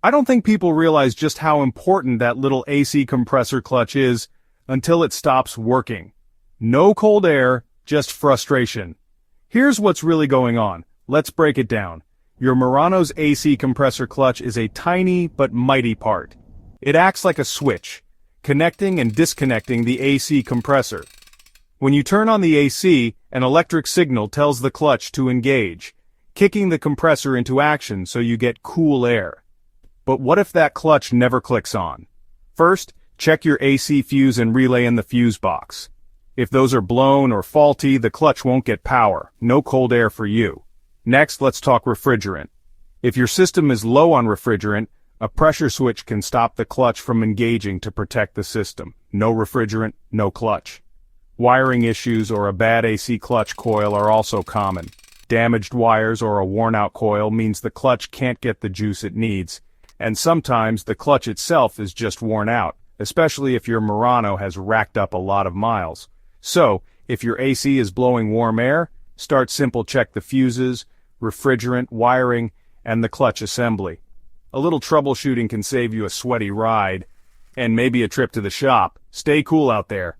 I don't think people realize just how important that little AC compressor clutch is until it stops working. No cold air, just frustration. Here's what's really going on. Let's break it down. Your Murano's AC compressor clutch is a tiny but mighty part. It acts like a switch, connecting and disconnecting the AC compressor. When you turn on the AC, an electric signal tells the clutch to engage, kicking the compressor into action so you get cool air. But what if that clutch never clicks on? First, check your AC fuse and relay in the fuse box. If those are blown or faulty, the clutch won't get power. No cold air for you. Next, let's talk refrigerant. If your system is low on refrigerant, a pressure switch can stop the clutch from engaging to protect the system. No refrigerant, no clutch. Wiring issues or a bad AC clutch coil are also common. Damaged wires or a worn-out coil means the clutch can't get the juice it needs, and sometimes the clutch itself is just worn out, especially if your Murano has racked up a lot of miles. So, if your AC is blowing warm air, start simple: check the fuses, refrigerant, wiring, and the clutch assembly. A little troubleshooting can save you a sweaty ride, and maybe a trip to the shop. Stay cool out there.